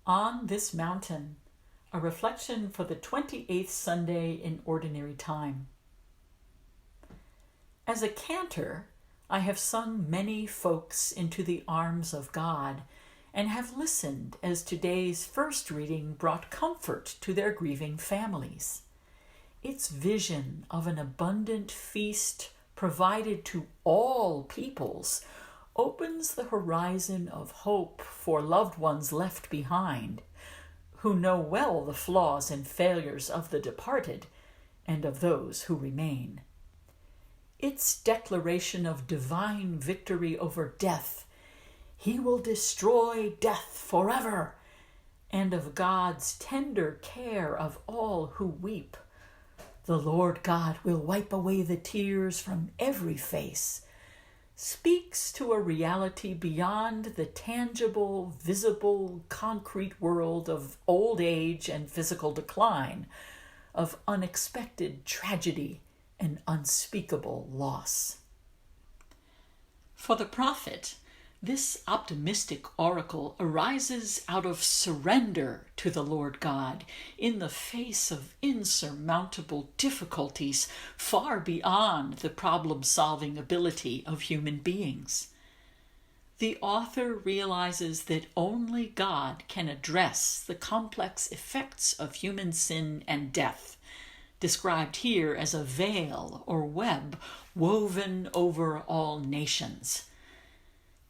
On This Mountain, a reflection for the 28th Sunday in Ordinary Time. As a cantor, I have sung many folks into the arms of God and have listened as today's first reading brought comfort to their grieving families. Its vision of an abundant feast provided to all peoples opens the horizon of hope for loved ones left behind, who know well the flaws and failures of the departed and of those who remain. Its declaration of divine victory over death, "He will destroy death forever," and of God's tender care of all who weep. "The Lord God will wipe away the tears from every face," speaks to a reality beyond the tangible, visible, concrete world of old age and physical decline, of unexpected tragedy and unspeakable loss. For the prophet, this optimistic oracle arises out of surrender to the Lord God in the face of insurmountable difficulties far beyond the problem-solving ability of human beings. The author realizes that only God can address the complex effects of human sin and death, described here as a veil or web woven over all nations.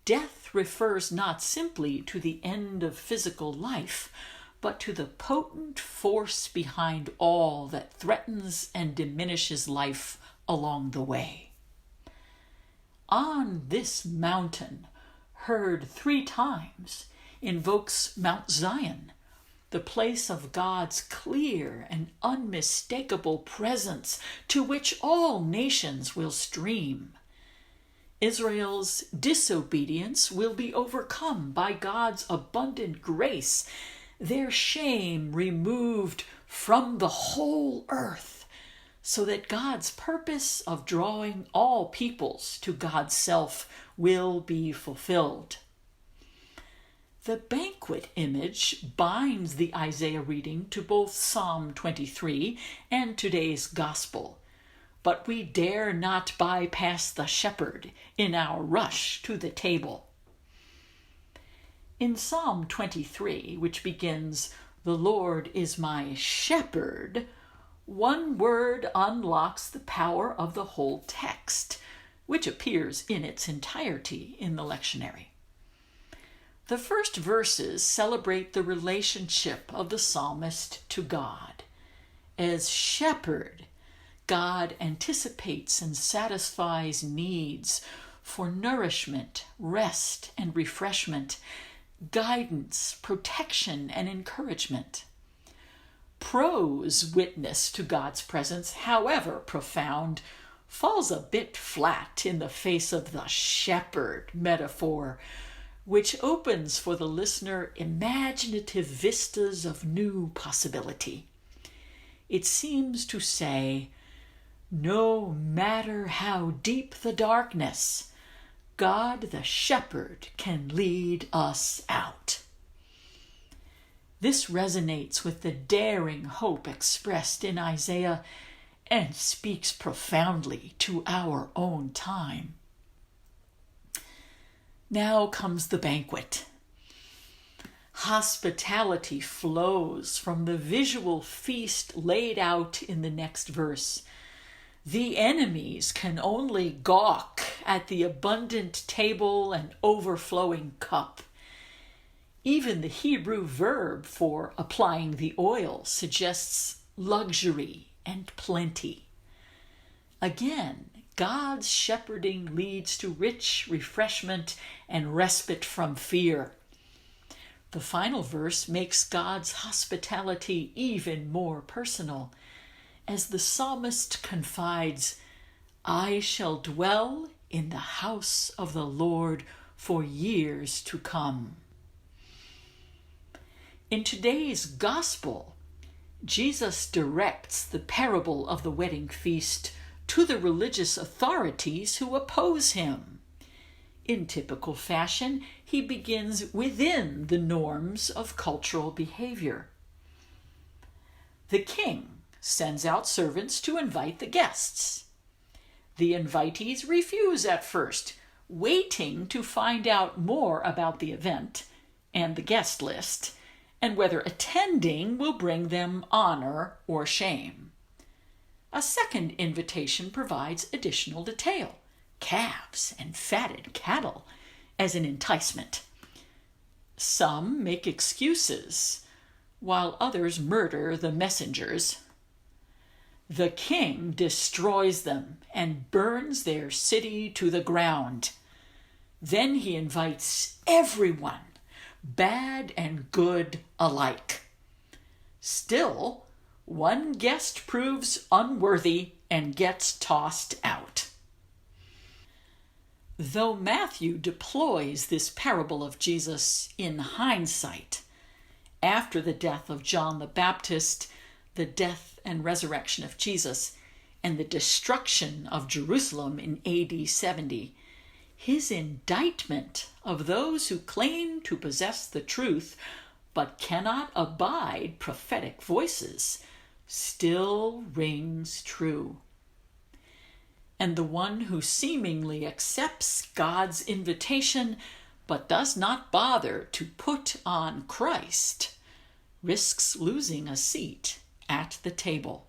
Death refers not simply to the end of physical life, but to the potent force behind all that threatens and diminishes life along the way. On this mountain, heard 3 times, invokes Mount Zion, the place of God's clear and unmistakable presence to which all nations will stream. Israel's disobedience will be overcome by God's abundant grace, their shame removed from the whole earth, so that God's purpose of drawing all peoples to God's self will be fulfilled. The banquet image binds the Isaiah reading to both Psalm 23 and today's Gospel, but we dare not bypass the shepherd in our rush to the table. In Psalm 23, which begins, "The Lord is my shepherd," one word unlocks the power of the whole text, which appears in its entirety in the lectionary. The first verses celebrate the relationship of the psalmist to God. As shepherd, God anticipates and satisfies needs for nourishment, rest, and refreshment, guidance, protection, and encouragement. Prose witness to God's presence, however profound, falls a bit flat in the face of the shepherd metaphor, which opens for the listener imaginative vistas of new possibility. It seems to say, no matter how deep the darkness, God the shepherd can lead us out. This resonates with the daring hope expressed in Isaiah and speaks profoundly to our own time. Now comes the banquet. Hospitality flows from the visual feast laid out in the next verse. The enemies can only gawk at the abundant table and overflowing cup. Even the Hebrew verb for applying the oil suggests luxury and plenty. Again, God's shepherding leads to rich refreshment and respite from fear. The final verse makes God's hospitality even more personal, as the psalmist confides, "I shall dwell in the house of the Lord for years to come." In today's Gospel, Jesus directs the parable of the wedding feast to the religious authorities who oppose him. In typical fashion, he begins within the norms of cultural behavior. The king sends out servants to invite the guests. The invitees refuse at first, waiting to find out more about the event and the guest list, and whether attending will bring them honor or shame. A second invitation provides additional detail, calves and fatted cattle, as an enticement. Some make excuses, while others murder the messengers. The king destroys them and burns their city to the ground. Then he invites everyone, bad and good alike. Still, one guest proves unworthy and gets tossed out. Though Matthew deploys this parable of Jesus in hindsight, after the death of John the Baptist, the death and resurrection of Jesus, and the destruction of Jerusalem in AD 70, his indictment of those who claim to possess the truth but cannot abide prophetic voices still rings true. And the one who seemingly accepts God's invitation but does not bother to put on Christ risks losing a seat at the table.